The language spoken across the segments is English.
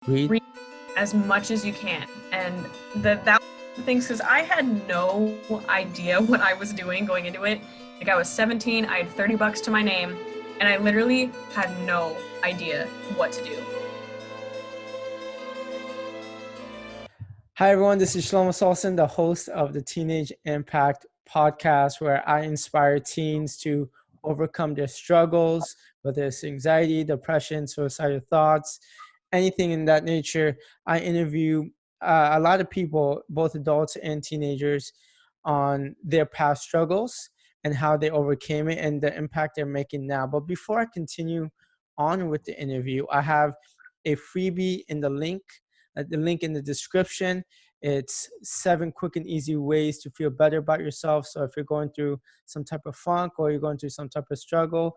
Read. Read as much as you can. And that things because I had no idea what I was doing going into it. Like I was 17, I had $30 to my name, and I literally had no idea what to do. Hi, everyone. This is Shelomo Solson, the host of the Teenage Impact podcast, where I inspire teens to overcome their struggles, whether it's anxiety, depression, suicidal thoughts, anything in that nature. I interview a lot of people, both adults and teenagers, on their past struggles and how they overcame it and the impact they're making now. But before I continue on with the interview, I have a freebie in the link in the description. It's 7 quick and easy ways to feel better about yourself. So if you're going through some type of funk or you're going through some type of struggle,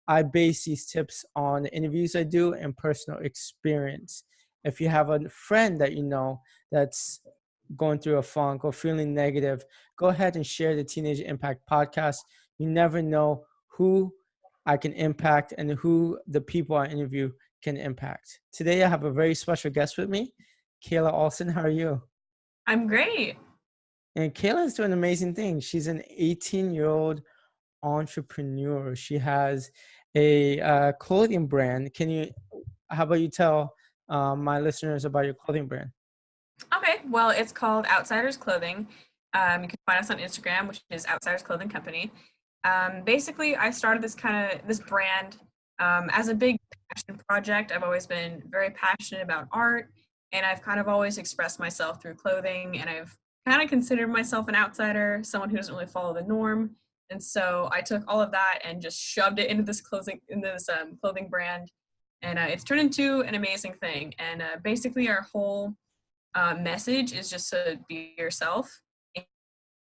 I base these tips on the interviews I do and personal experience. If you have a friend that you know that's going through a funk or feeling negative, go ahead and share the Teenage Impact podcast. You never know who I can impact and who the people I interview can impact. Today, I have a very special guest with me, Calah Olson. How are you? I'm great. And Calah is doing amazing things. She's an 18-year-old entrepreneur. She has a clothing brand. How about you tell my listeners about your clothing brand? Okay, well, it's called Outsiders Clothing. You can find us on Instagram, which is Outsiders Clothing Company. Basically, I started this brand as a big passion project. I've always been very passionate about art, and I've kind of always expressed myself through clothing. And I've kind of considered myself an outsider, someone who doesn't really follow the norm. And so I took all of that and just shoved it into this clothing brand, and it's turned into an amazing thing. And basically, our whole message is just to be yourself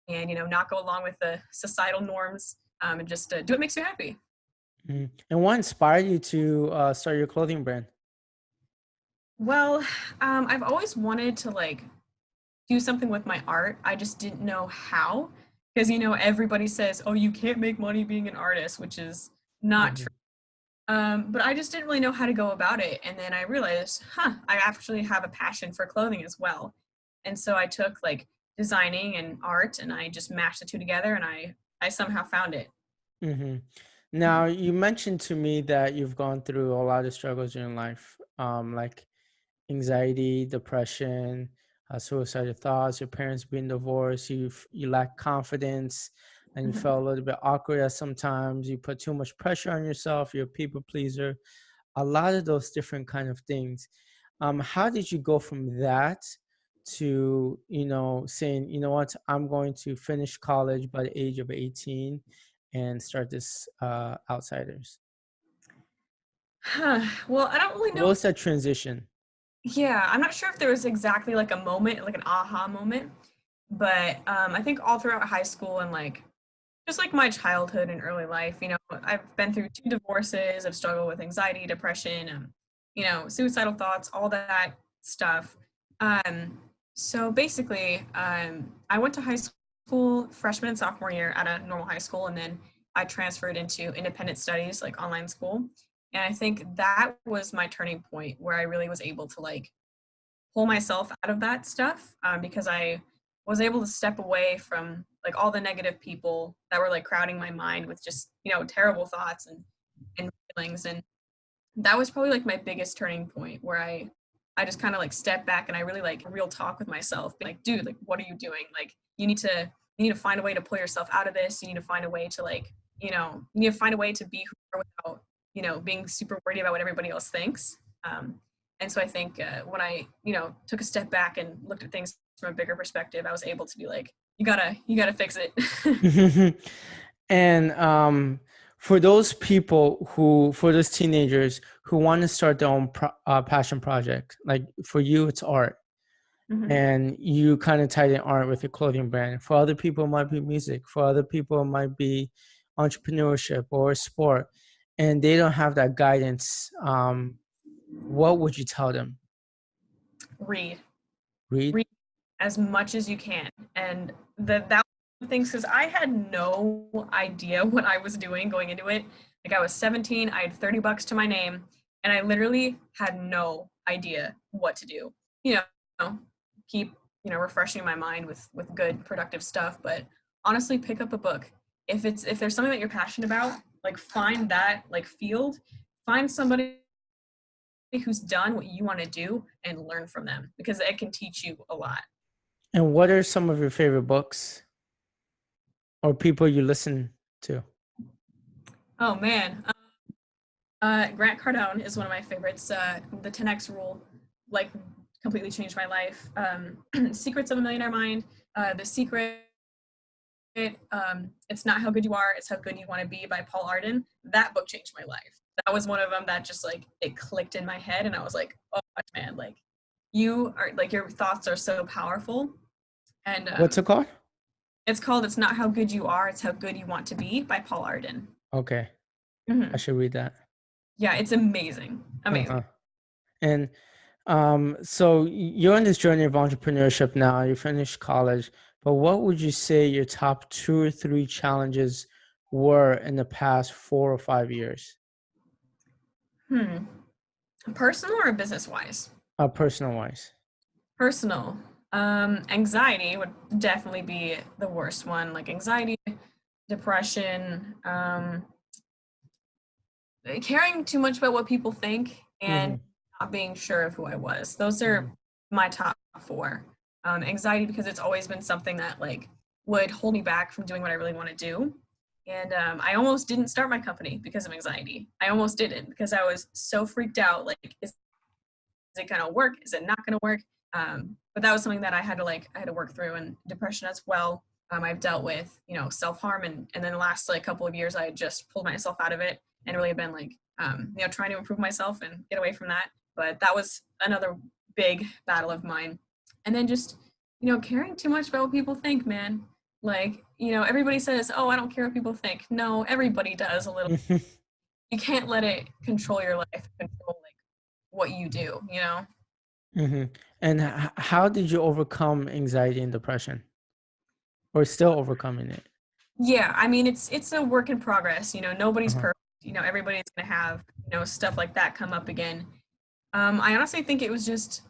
and not go along with the societal norms, and just do what makes you happy. And what inspired you to start your clothing brand? Well, I've always wanted to do something with my art. I just didn't know how, because everybody says, oh, you can't make money being an artist, which is not true. Mhm. But I just didn't really know how to go about it. And then I realized, I actually have a passion for clothing as well. And so I took designing and art, and I just mashed the two together, and I somehow found it. Mm-hmm. Now, you mentioned to me that you've gone through a lot of struggles in your life, like anxiety, depression, suicidal thoughts, your parents being divorced, you lack confidence, and you felt a little bit awkward at sometimes. You put too much pressure on yourself. You're a people pleaser. A lot of those different kind of things. How did you go from that to saying, you know what, I'm going to finish college by the age of 18 and start this Outsiders? Well, I don't really What know if was that transition? yeah, I'm not sure if there was exactly a moment, like an aha moment, but I think all throughout high school and just my childhood and early life, I've been through 2 divorces. I've struggled with anxiety, depression, suicidal thoughts, all that stuff. Um, so basically, I went to high school freshman and sophomore year at a normal high school, and then I transferred into independent studies, like online school. And I think that was my turning point where I really was able to pull myself out of that stuff, because I was able to step away from all the negative people that were crowding my mind with just terrible thoughts and feelings. And that was probably my biggest turning point where I just kind of stepped back, and I really real talk with myself, being dude, what are you doing? You need to find a way to pull yourself out of this. You need to find a way to you need to find a way to be who you are without being super worried about what everybody else thinks. And so I think when I took a step back and looked at things from a bigger perspective, I was able to be you gotta fix it. And for those people for those teenagers who want to start their own passion project, like for you, it's art, Mhm. and you kind of tie in art with your clothing brand. For other people, it might be music. For other people, it might be entrepreneurship or sport, and they don't have that guidance. What would you tell them? Read. Read. Read as much as you can. And that things because I had no idea what I was doing going into it. I was 17, I had $30 to my name, and I literally had no idea what to do. You know, keep, refreshing my mind with good productive stuff, but honestly pick up a book. If there's something that you're passionate about, like find that like field, find somebody who's done what you want to do and learn from them because it can teach you a lot. And what are some of your favorite books or people you listen to? Oh man. Grant Cardone is one of my favorites. The 10X rule, like, completely changed my life. Secrets of a Millionaire Mind, The Secret, It's Not How Good You Are, It's How Good You Want to Be by Paul Arden. That book changed my life. That was one of them that just like it clicked in my head, and I was like, oh man, like you are like your thoughts are so powerful. And What's it called? it's called It's Not How Good You Are, It's How Good You Want to Be by Paul Arden. Okay, I Hmm. should read that. Yeah, it's amazing. Amazing. Uh-huh. And so you're on this journey of entrepreneurship now. You finished college, but what would you say your top 2 or 3 challenges were in the past 4 or 5 years? Hmm. Personal or business wise? Personal wise. Personal. Anxiety would definitely be the worst one. Like anxiety, depression, caring too much about what people think, and Mm-hmm. not being sure of who I was. Those are my top four. Anxiety because it's always been something that like would hold me back from doing what I really want to do. And I almost didn't start my company because of anxiety. I almost didn't because I was so freaked out. Like, is it going to work? Is it not going to work? But that was something that I had to work through, and depression as well. I've dealt with, self-harm, and then the last like couple of years, I had just pulled myself out of it and really been like, trying to improve myself and get away from that. But that was another big battle of mine. And then just, caring too much about what people think, man. Like, everybody says, oh, I don't care what people think. No, everybody does a little. You can't let it control your life, control like what you do. Mm-hmm. And how did you overcome anxiety and depression, or still overcoming it? Yeah, I mean it's a work in progress. Nobody's Uh-huh. perfect. Everybody's gonna have stuff like that come up again. I honestly think it was just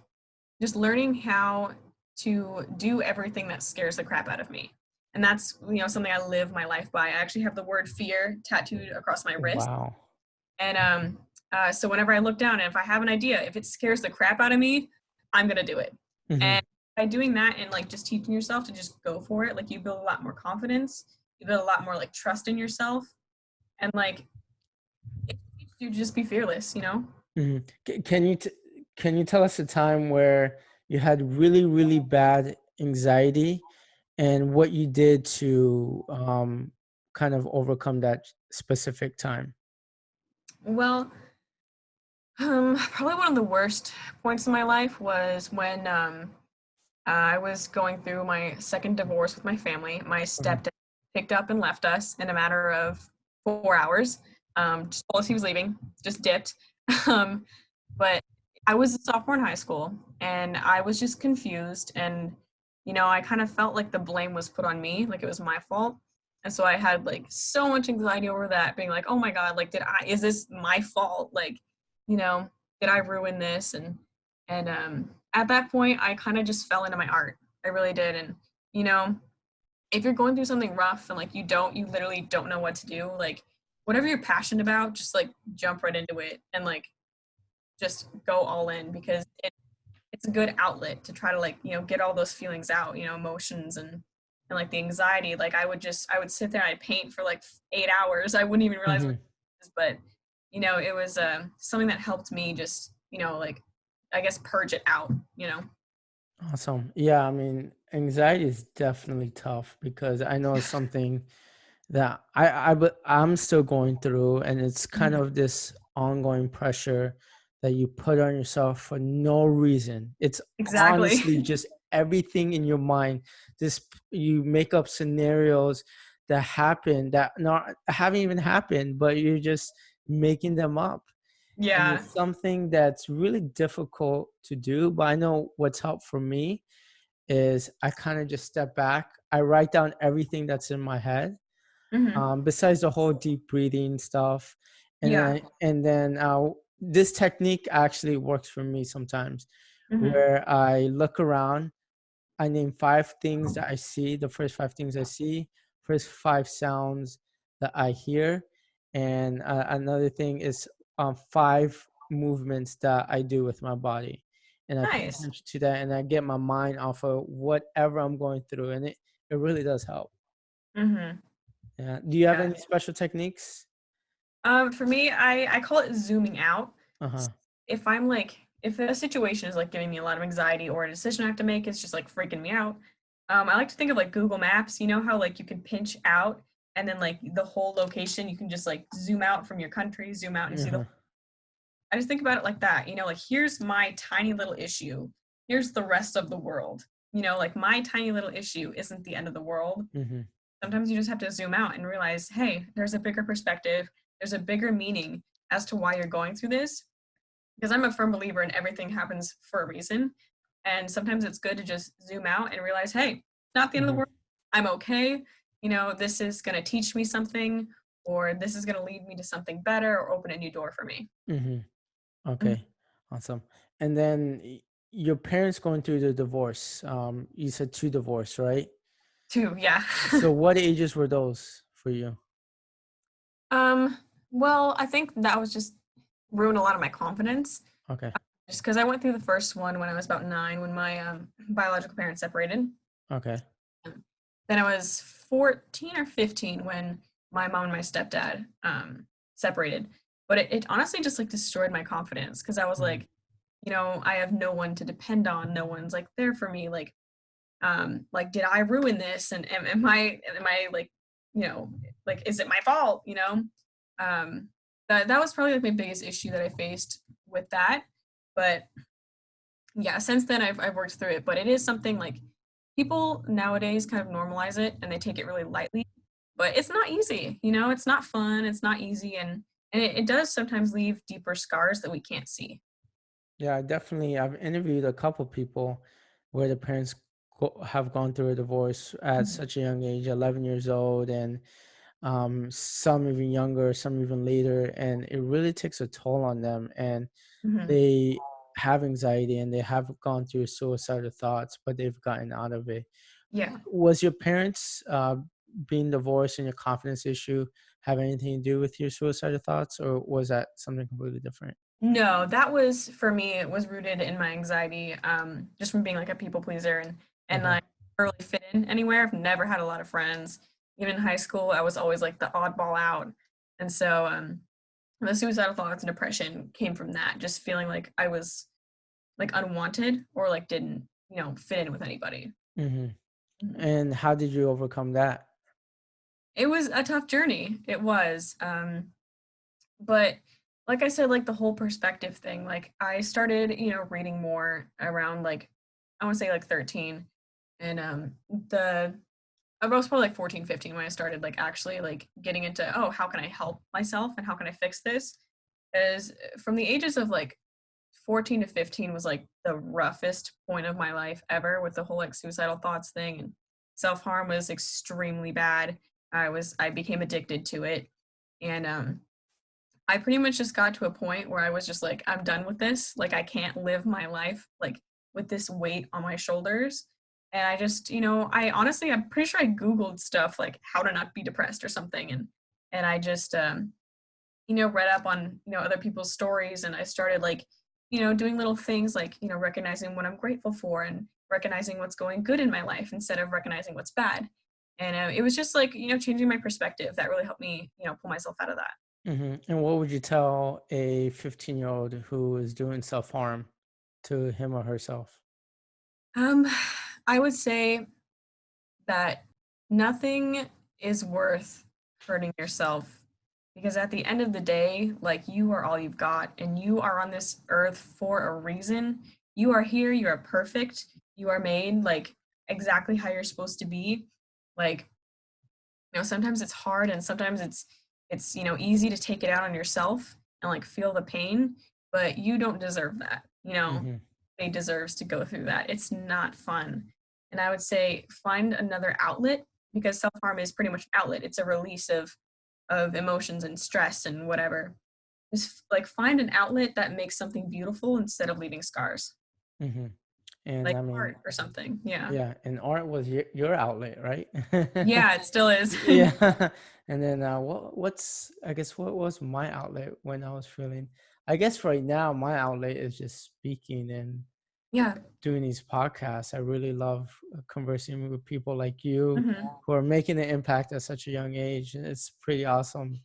learning how to do everything that scares the crap out of me, and that's something I live my life by. I actually have the word fear tattooed across my wrist, Wow. and so whenever I look down and if I have an idea, if it scares the crap out of me, I'm gonna do it. Mm-hmm. And by doing that and like just teaching yourself to just go for it, like you build a lot more confidence, you build a lot more like trust in yourself, and like it teaches you to just be fearless. Mm-hmm. Can you tell us a time where you had really, really bad anxiety and what you did to kind of overcome that specific time? Well, probably one of the worst points in my life was when I was going through my second divorce with my family. My Uh-huh. stepdad picked up and left us in a matter of 4 hours. Just told us he was leaving, just dipped. Um, but I was a sophomore in high school and I was just confused. And, I kind of felt like the blame was put on me, like it was my fault. And so I had like so much anxiety over that, being like, oh my God, like, is this my fault? Like, you know, did I ruin this? And at that point, I kind of just fell into my art. I really did. And, you know, if you're going through something rough and like you literally don't know what to do, like whatever you're passionate about, just like jump right into it and like just go all in because it's a good outlet to try to like, get all those feelings out, emotions and like the anxiety. Like I would sit there and I'd paint for like 8 hours. I wouldn't even realize what Mm-hmm. it was, but it was something that helped me just, like I guess purge it out. Awesome. Yeah, I mean, anxiety is definitely tough because I know it's something that I'm still going through, and it's kind Mhm. of this ongoing pressure that you put on yourself for no reason. It's Exactly. honestly just everything in your mind. You make up scenarios that happen that not haven't even happened, but you're just making them up. And Yeah. it's something that's really difficult to do. But I know what's helped for me is I kind of just step back. I write down everything that's in my head, Hmm. besides the whole deep breathing stuff. And Yeah. then this technique actually works for me sometimes, Mhm. where I look around. I name 5 things that I see, the first 5 things I see, first 5 sounds that I hear, and another thing is 5 movements that I do with my body. And I pay Nice. attention to that and I get my mind off of whatever I'm going through. And it really does help. Mhm. Yeah. Do you have Yeah. any special techniques? For me, I call it zooming out. Uh-huh. If I'm like, if a situation is like giving me a lot of anxiety or a decision I have to make is just like freaking me out, I like to think of like Google Maps. You know how like you can pinch out and then like the whole location, you can just like zoom out from your country, zoom out and you see the. Uh-huh. I just think about it like that. Like here's my tiny little issue. Here's the rest of the world. Like my tiny little issue isn't the end of the world. Mm-hmm. Sometimes you just have to zoom out and realize, hey, there's a bigger perspective. There's a bigger meaning as to why you're going through this, because I'm a firm believer in everything happens for a reason. And sometimes it's good to just zoom out and realize, hey, it's not the end of the Mm-hmm. world. I'm okay. This is going to teach me something, or this is going to lead me to something better or open a new door for me. Mm-hmm. Mhm. Okay. Awesome. And then your parents going through the divorce. You said 2 divorce, right? Too, yeah. So what ages were those for you? um, well, I think that was just ruined a lot of my confidence. Okay. Just because I went through the first one when I was about 9, when my biological parents separated. Okay. Then I was 14 or 15 when my mom and my stepdad separated. But it honestly just like destroyed my confidence because I was Mhm. like, I have no one to depend on. No one's like there for me. Like did I ruin this? And am I like, you know, like is it my fault? Um, that was probably like my biggest issue that I faced with that. But yeah, since then I've worked through it, but it is something like people nowadays kind of normalize it and they take it really lightly, but it's not easy, it's not fun, it's not easy, and it does sometimes leave deeper scars that we can't see. Yeah, I've interviewed a couple people where the parents have gone through a divorce at Mhm. such a young age, 11 years old, and some even younger, some even later, and it really takes a toll on them. And Mhm. they have anxiety and they have gone through suicidal thoughts, but they've gotten out of it. Yeah. Was your parents being divorced and your confidence issue have anything to do with your suicidal thoughts, or was that something completely different? No, that was for me, it was rooted in my anxiety, just from being like a people pleaser and Uh-huh. like really fit in anywhere. I've never had a lot of friends. Even in high school, I was always like the oddball out. And so the suicidal thoughts and depression came from that, just feeling like I was like unwanted or like didn't, fit in with anybody. Hmm. Mhm. And how did you overcome that? It was a tough journey. It was. But like I said, like the whole perspective thing, like I started, reading more around like I want to say like 13. And the I was probably like 14, 15 when I started like actually like getting into, oh, how can I help myself and how can I fix this? Because from the ages of like 14 to 15 was like the roughest point of my life ever with the whole like suicidal thoughts thing, and self-harm was extremely bad. I became addicted to it, and I pretty much just got to a point where I was just like, I'm done with this. Like I can't live my life like with this weight on my shoulders. And I just, I honestly, I'm pretty sure I Googled stuff like how to not be depressed or something. And I just, read up on, other people's stories. And I started like, doing little things like, recognizing what I'm grateful for and recognizing what's going good in my life instead of recognizing what's bad. And it was just like, changing my perspective that really helped me, pull myself out of that. And what would you tell a 15-year-old who is doing self-harm to him or herself? Um, I would say that nothing is worth hurting yourself because at the end of the day, like you are all you've got and you are on this earth for a reason. You are here, you are perfect. You are made like exactly how you're supposed to be. Like, sometimes it's hard and sometimes it's, easy to take it out on yourself and like feel the pain, but you don't deserve that. Hmm. They deserves to go through that. It's not fun. And I would say find another outlet because self-harm is pretty much an outlet. It's a release of emotions and stress and whatever. Just like find an outlet that makes something beautiful instead of leaving scars. Mm-hmm. And like I mean, art or something. Yeah. yeah, and art was your outlet, right? Yeah, it still is. Yeah. And then I guess what was my outlet when I was feeling, I guess right now my outlet is just speaking and Yeah. doing these podcasts. I really love conversing with people like you Hmm. who are making an impact at such a young age. And it's pretty awesome.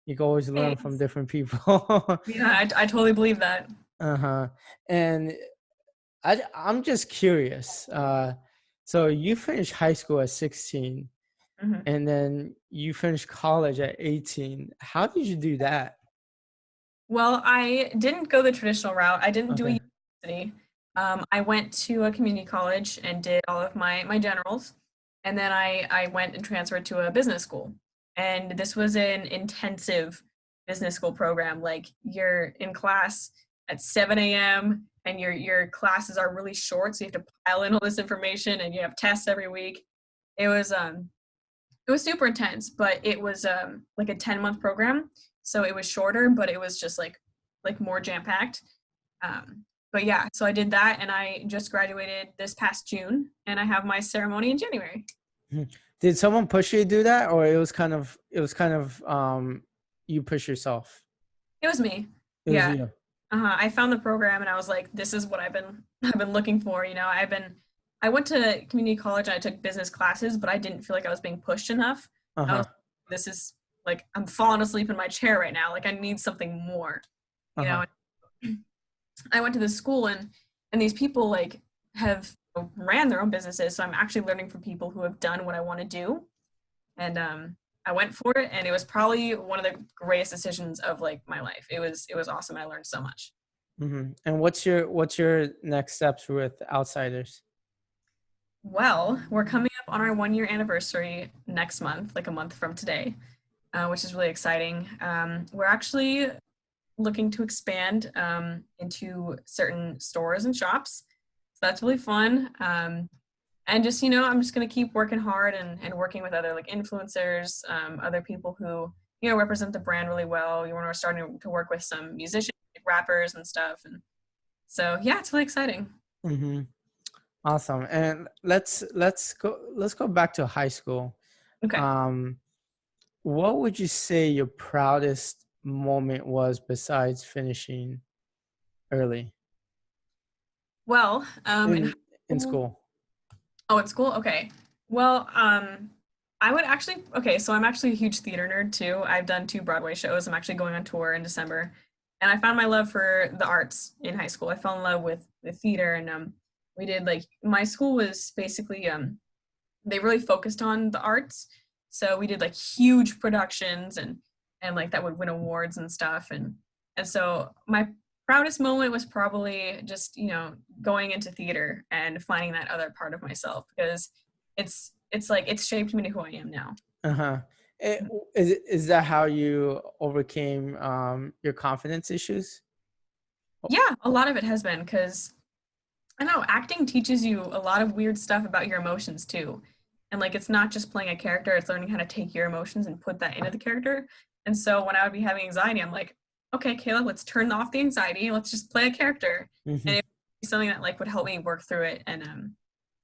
You can always learn from Thanks. different people. Yeah, I totally believe that. Uh-huh. And I'm just curious. So you finished high school at 16 Hmm. and then you finished college at 18. How did you do that? Well, I didn't go the traditional route. I didn't do a Okay. university. I went to a community college and did all of my generals, and then I went and transferred to a business school. And this was an intensive business school program. Like you're in class at 7 a.m. and your classes are really short, so you have to pile in all this information, and you have tests every week. It was it was super intense, but it was like a 10-month program, so it was shorter, but it was just like more jam packed. But yeah, so I did that, and I just graduated this past June, and I have my ceremony in January. Mhm. Did someone push you to do that, or you push yourself? It was me. It was Yeah. you. I found the program, and I was like, this is what I've been looking for. I went to community college and I took business classes, but I didn't feel like I was being pushed enough. I was Uh-huh. this is like I'm falling asleep in my chair right now. Like I need something more. You Uh-huh. know, I went to this school, and these people like have ran their own businesses, so I'm actually learning from people who have done what I want to do. And I went for it, and it was probably one of the greatest decisions of like my life. It was awesome. I learned so much. And what's your next steps with Outsiders? Well, we're coming up on our 1 year anniversary next month, like a month from today, which is really exciting. We're actually looking to expand into certain stores and shops. So that's really fun. And just, I'm just going to keep working hard and working with other like influencers, other people who, represent the brand really well. We're starting to work with some musicians, like rappers and stuff. And so, yeah, it's really exciting. Mm-hmm. Awesome. And let's go back to high school. Okay. Um, what would you say your proudest moment was besides finishing early Well, in high in school, school? oh, at school? Okay. Well, I would actually, okay, so I'm actually a huge theater nerd too. I've done 2 Broadway shows. I'm actually going on tour in December. And I found my love for the arts in high school. I fell in love with the theater, and we did like my school was basically they really focused on the arts. So we did like huge productions, and like that would win awards and stuff. And so my proudest moment was probably just, going into theater and finding that other part of myself, because it's like it's shaped me to who I am now. Uh-huh. Is that how you overcame your confidence issues? Yeah, a lot of it has been because I know acting teaches you a lot of weird stuff about your emotions too. And like it's not just playing a character, it's learning how to take your emotions and put that into the character. And so when I would be having anxiety, I'm like, okay, Kayla, let's turn off the anxiety. Let's just play a character. And Hmm. it would be something that like would help me work through it. And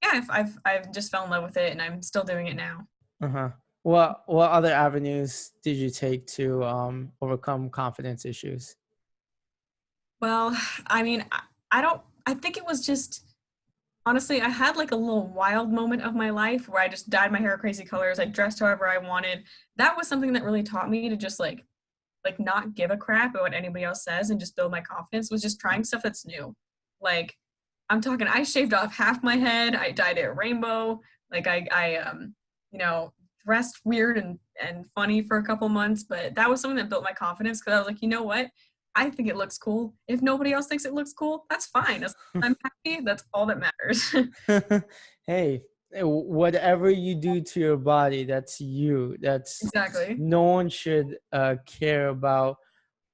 yeah, I've just fell in love with it, and I'm still doing it now. Uh-huh. What other avenues did you take to overcome confidence issues? Well, I mean, I don't I think it was just honestly, I had like a little wild moment of my life where I just dyed my hair crazy colors. I dressed however I wanted. That was something that really taught me to just like not give a crap about what anybody else says and just build my confidence, was just trying stuff that's new. Like I'm talking I shaved off half my head, I dyed it rainbow, like I you know, dressed weird and funny for a couple months, but that was something that built my confidence because I was like, you know what? I think it looks cool. If nobody else thinks it looks cool, that's fine. As long as I'm happy, that's all that matters. Hey, whatever you do to your body, that's you. That's Exactly. no one should care about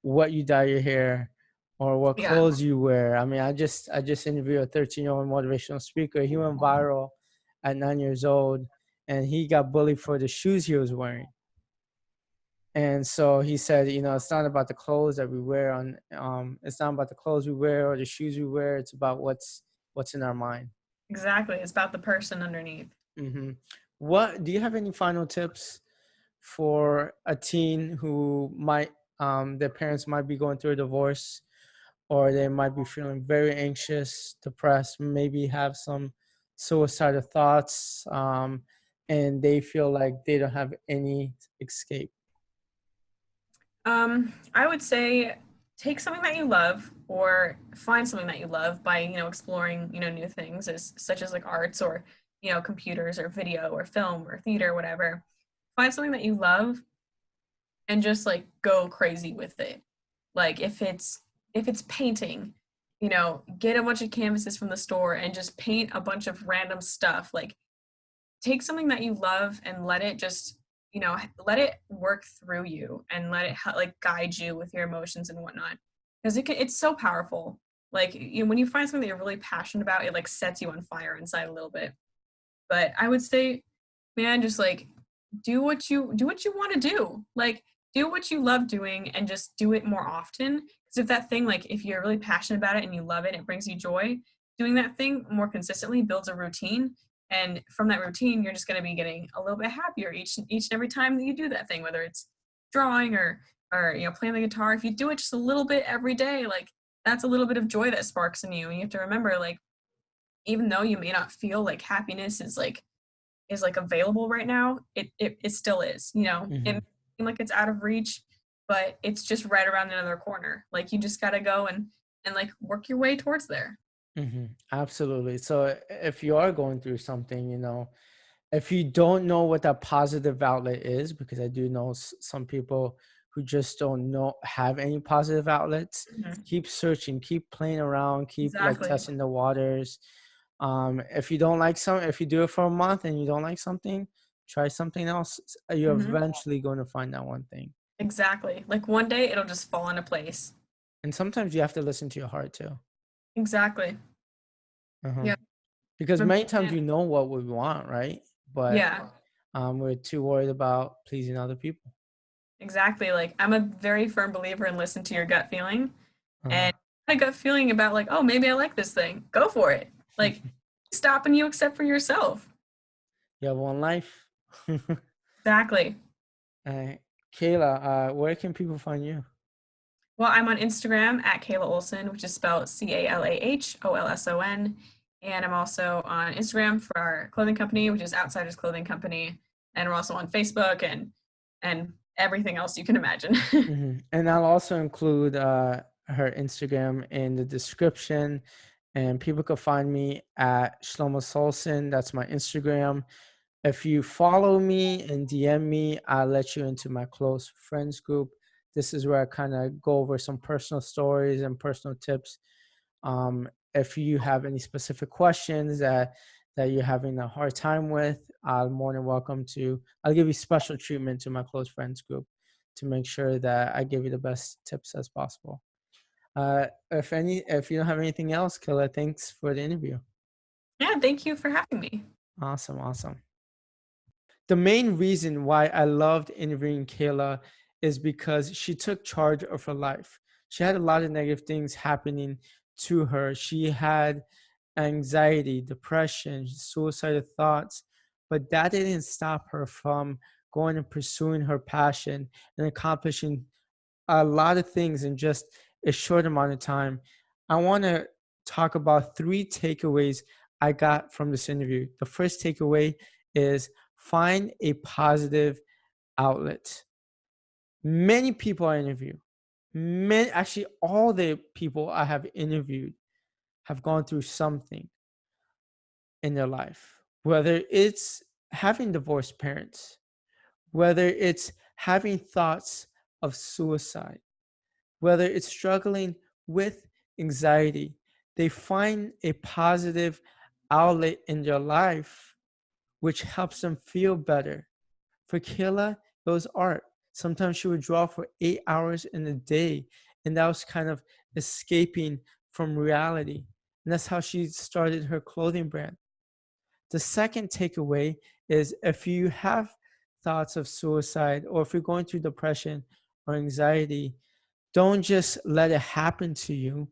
what you dye your hair or what Yeah. clothes you wear. I mean, I just interviewed a 13-year-old motivational speaker. He went viral at 9 years old, and he got bullied for the shoes he was wearing. And so he said, it's not about the clothes that we wear on. It's not about the clothes we wear or the shoes we wear. It's about what's what's in our mind. Exactly. It's about the person underneath. Hmm. What do you have any final tips for a teen who might their parents might be going through a divorce, or they might be feeling very anxious, depressed, maybe have some suicidal thoughts, and they feel like they don't have any escape? I would say take something that you love or find something that you love by, exploring, new things such as like arts or, computers or video or film or theater, whatever. Find something that you love and just like go crazy with it. Like if it's painting, get a bunch of canvases from the store and just paint a bunch of random stuff. Like take something that you love and let it just let it work through you and let it like guide you with your emotions and whatnot, because it's so powerful. Like when you find something that you're really passionate about, it like sets you on fire inside a little bit. But I would say, man, just like do what you want to do. Like do what you love doing and just do it more often. Because if that thing, like if you're really passionate about it and you love it, it brings you joy. Doing that thing more consistently builds a routine, and from that routine, you're just going to be getting a little bit happier each and every time that you do that thing, whether it's drawing or playing the guitar. If you do it just a little bit every day, like that's a little bit of joy that sparks in you. And you have to remember, like even though you may not feel like happiness is like available right now, it still is. It may Hmm. seem like it's out of reach, but it's just right around another corner. Like you just gotta go and like work your way towards there. Hmm. Absolutely. So if you are going through something, if you don't know what that positive outlet is, because I do know some people who just don't know have any positive outlets, Mhm. keep searching, keep playing around, keep like Exactly. testing the waters. If you don't like if you do it for a month and you don't like something, try something else. You're Hmm. eventually going to find that one thing. Exactly. Like one day it'll just fall into place. And sometimes you have to listen to your heart too. Exactly. Uh-huh. Yeah. Because I'm- many times we know what we want, right? But Yeah. we're too worried about pleasing other people. Exactly. Like I'm a very firm believer in listen to your gut feeling. Uh-huh. And a gut feeling about like, oh, maybe I like this thing. Go for it. Like stopping you except for yourself. You have one life. Exactly. Kayla, where can people find you? Well, I'm on Instagram at Calah Olson, which is spelled CalahOlson. And I'm also on Instagram for our clothing company, which is Outsiders Clothing Company. And we're also on Facebook and everything else you can imagine. And I'll also include her Instagram in the description. And people can find me at Shelomo Solson. That's my Instagram. If you follow me and DM me, I'll let you into my close friends group. This is where I kind of go over some personal stories and personal tips. If you have any specific questions that you're having a hard time with, I'm more than welcome to. I'll give you special treatment to my close friends group to make sure that I give you the best tips as possible. If you don't have anything else, Killa, thanks for the interview. Yeah, thank you for having me. Awesome, awesome. The main reason why I loved interviewing Kayla is because she took charge of her life. She had a lot of negative things happening to her. She had anxiety, depression, suicidal thoughts, but that didn't stop her from going and pursuing her passion and accomplishing a lot of things in just a short amount of time. I want to talk about three takeaways I got from this interview. The first takeaway is find a positive outlet. Many people I interview, actually, all the people I have interviewed have gone through something in their life, whether it's having divorced parents, whether it's having thoughts of suicide, whether it's struggling with anxiety. They find a positive outlet in their life which helps them feel better. For Kayla, it was art. Sometimes she would draw for 8 hours in a day, and that was kind of escaping from reality. And that's how she started her clothing brand. The second takeaway is if you have thoughts of suicide or if you're going through depression or anxiety, don't just let it happen to you.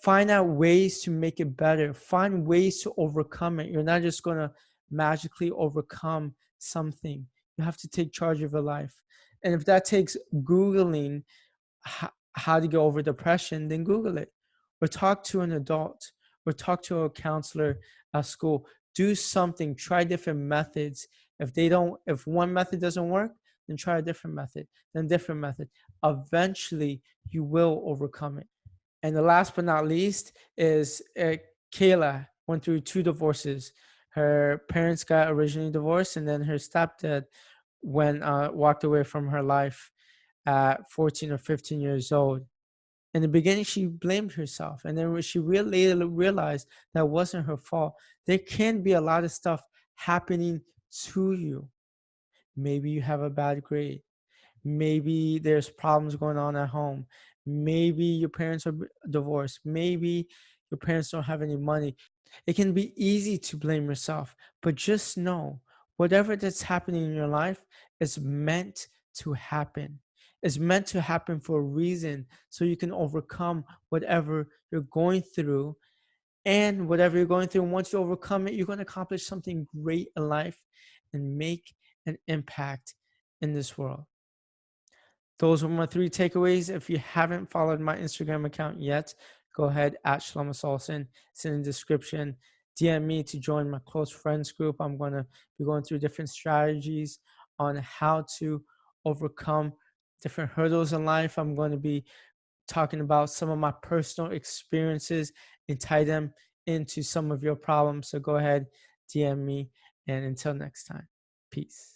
Find out ways to make it better. Find ways to overcome it. You're not just going to magically overcome something. You have to take charge of your life. And if that takes Googling how to get over depression, then Google it, or talk to an adult, or talk to a counselor at school. Do something. Try different methods. If one method doesn't work, then try a different method, then different method. Eventually, you will overcome it. And the last but not least is Calah went through 2 divorces. Her parents got originally divorced, and then her stepdad walked away from her life at 14 or 15 years old. In the beginning, she blamed herself, and then when she really realized that wasn't her fault. There can be a lot of stuff happening to you. Maybe you have a bad grade. Maybe there's problems going on at home. Maybe your parents are divorced. Maybe your parents don't have any money. It can be easy to blame yourself, but just know whatever that's happening in your life is meant to happen. It's meant to happen for a reason, so you can overcome whatever you're going through. And whatever you're going through, once you overcome it, you're going to accomplish something great in life and make an impact in this world. Those were my 3 takeaways. If you haven't followed my Instagram account yet, go ahead at Shelomo Solson. It's in the description. DM me to join my close friends group. I'm going to be going through different strategies on how to overcome different hurdles in life. I'm going to be talking about some of my personal experiences and tie them into some of your problems. So go ahead, DM me. And until next time, peace.